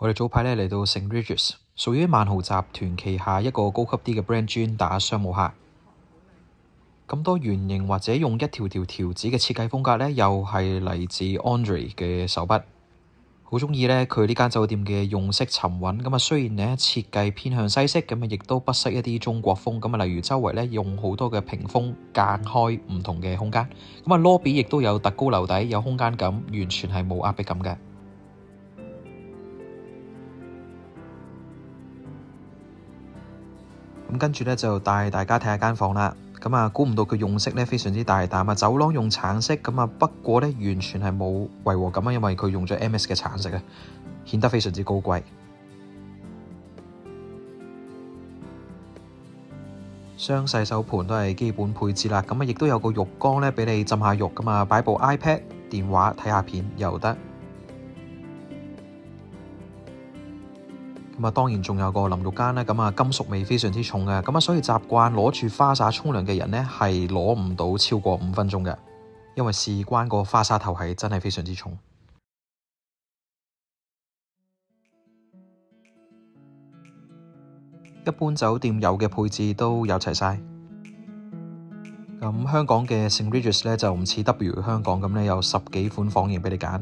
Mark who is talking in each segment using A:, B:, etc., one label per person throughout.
A: 我哋早排嚟到 St. Regis， 屬於萬豪集團旗下一個高級啲嘅 brand， 專打商務客。咁多圓形或者用一條條條子嘅設計風格呢，又係嚟自 Andre 嘅手筆。好鍾意呢，佢呢間酒店嘅用色沉穩。咁雖然呢設計偏向西式，咁亦都不失一啲中國風。咁例如周圍呢用好多嘅屏風間開唔同嘅空間。lobby 亦都有特高樓底，有空間感，完全係冇壓迫感嘅。跟住呢，就帶大家睇下間房啦。估唔到佢用色呢非常之大膽啊！走廊用橙色，不過呢完全係冇違和感啊，因為佢用咗 MS 嘅橙色啊，顯得非常之高貴。雙洗手盤都係基本配置啦，亦都有個浴缸呢俾你浸下浴，擺部 iPad 電話睇下片又得。當然仲有個淋浴間啦，金屬味非常之重嘅，所以習慣攞住花灑沖涼嘅人呢，係攞唔到超過5分鐘嘅，因為事關個花灑頭係真係非常之重。一般酒店有嘅配置都有齊晒。香港嘅 St. Regis 呢，就唔似 W 香港咁呢，有10幾款房型俾你揀。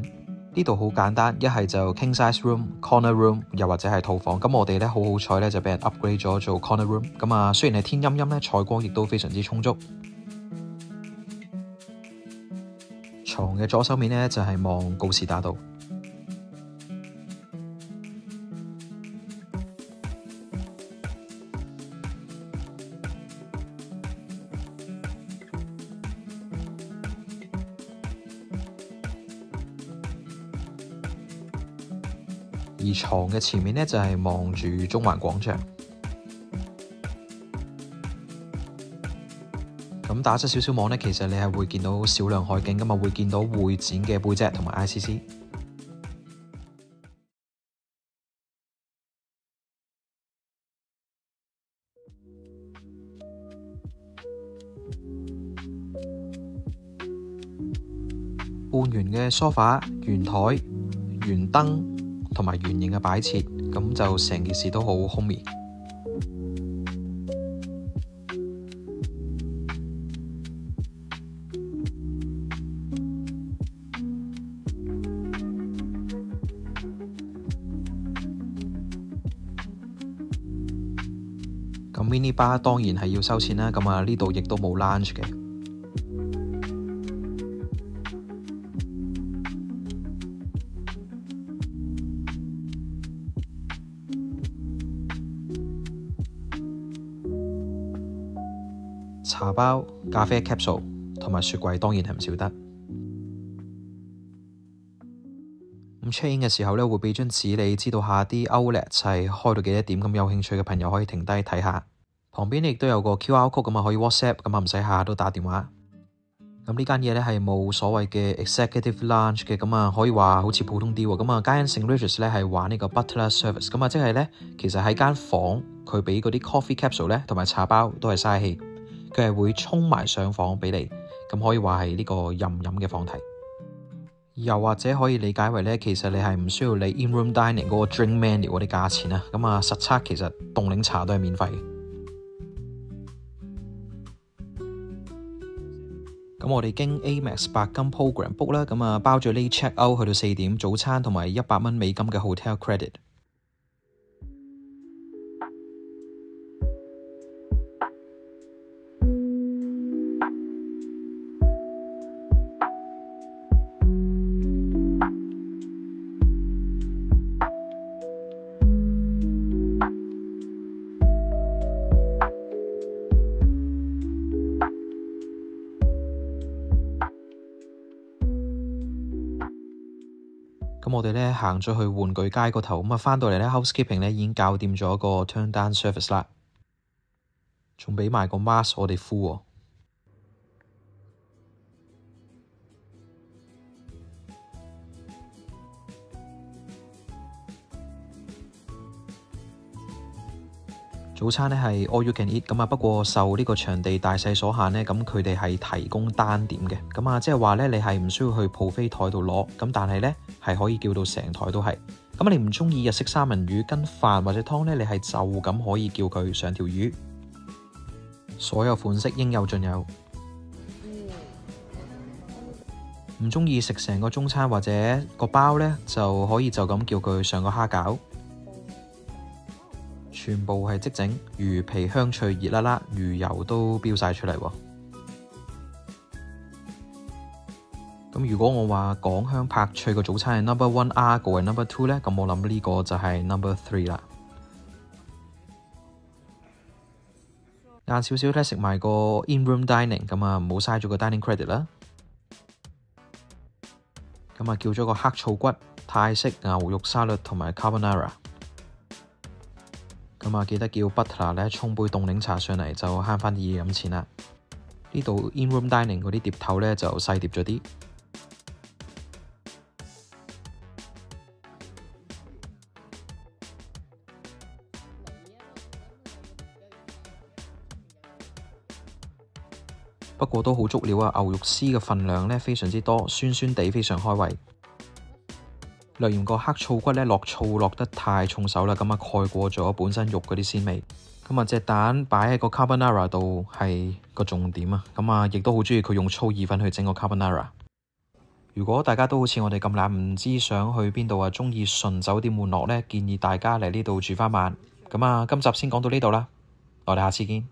A: 呢度好簡單，一係就 king size room、corner room， 又或者係套房。我哋呢好好彩呢，就俾人 upgrade 咗做 corner room。雖然係天陰陰呢，採光亦都非常之充足。床嘅左手面呢，就係望告士打道。而床嘅前面呢，就係望住中環廣場。打側少少望呢，其實你係會見到少量海景㗎嘛，會見到會展嘅背脊同埋 ICC。半圓嘅梳化、圓台、圓燈同埋圓形嘅擺設，咁就成件事都好 homey。mini bar 當然係要收錢啦，呢度亦都冇 lunch 嘅。茶包、咖啡 capsule 同埋雪櫃當然係唔少得。check in 嘅時候呢，會俾張紙你知道下啲 outlet 係開到幾多點，有興趣嘅朋友可以停低睇下。旁邊亦都有個 QR code， 可以 WhatsApp， 唔使下下都打電話。呢間嘢呢係冇所謂嘅 executive lounge 嘅，可以話好似普通啲喎。間 St. Regis 呢係玩呢個 butler service，即係呢，其實喺間房佢俾嗰啲 coffee capsule 呢同埋茶包都係嘥氣，佢係會沖埋上房俾你，可以話係呢個任飲嘅放題。又或者可以理解為呢，其實你係唔需要理 in-room dining 嗰個 drink menu 嗰啲價錢啊。實測其實凍檸茶都係免費。我哋經 Amex 白金 program book 啦，包咗 late check out 去到4點，早餐同埋100蚊美金嘅 hotel credit。我哋呢行咗去玩具街嗰頭，返到嚟呢 housekeeping 呢已經搞掂咗個 turn down service 啦，仲俾埋個 mask 我哋敷喎。早餐呢係 all you can eat，不過受呢個場地大細所限呢，佢哋係提供單點嘅，即係話呢，你係唔需要去 buffet台度攞，但係呢係可以叫到成台都係，咁你唔中意日式三文魚跟飯或者湯呢，你係就咁可以叫佢上條魚，所有款式應有盡有。唔中意食成個中餐或者個包呢，就可以就咁叫佢上個蝦餃，全部係即整，魚皮香脆熱辣辣，魚油都飆晒出嚟喎。咁如果我話港香柏脆個早餐係 No.1， 阿哥係 No.2 呢，咁我諗呢個就係 No.3 啦。晏少少咧食埋個 in-room dining，咁啊唔好嘥咗個 dining credit 啦。咁啊叫咗個黑醋骨、泰式牛肉沙律同埋 carbonara。咁啊記得叫 butler 咧沖杯凍檸茶上嚟，就慳翻啲嘢飲錢啦。呢度 in-room dining 嗰啲碟頭咧就細碟咗啲。不過都好足料啊！牛肉絲嘅份量呢非常之多，酸酸地非常開胃。略嫌個黑醋骨呢落醋落得太重手啦，咁啊蓋過咗本身肉嗰啲鮮味。咁啊隻蛋擺喺個 carbonara 度係個重點啊！咁啊亦都好中意佢用粗意粉去整個 carbonara。如果大家都好似我哋咁懶，唔知想去邊度啊，中意純酒店玩樂呢，建議大家嚟呢度住翻晚。咁啊今集先講到呢度啦，我哋下次見。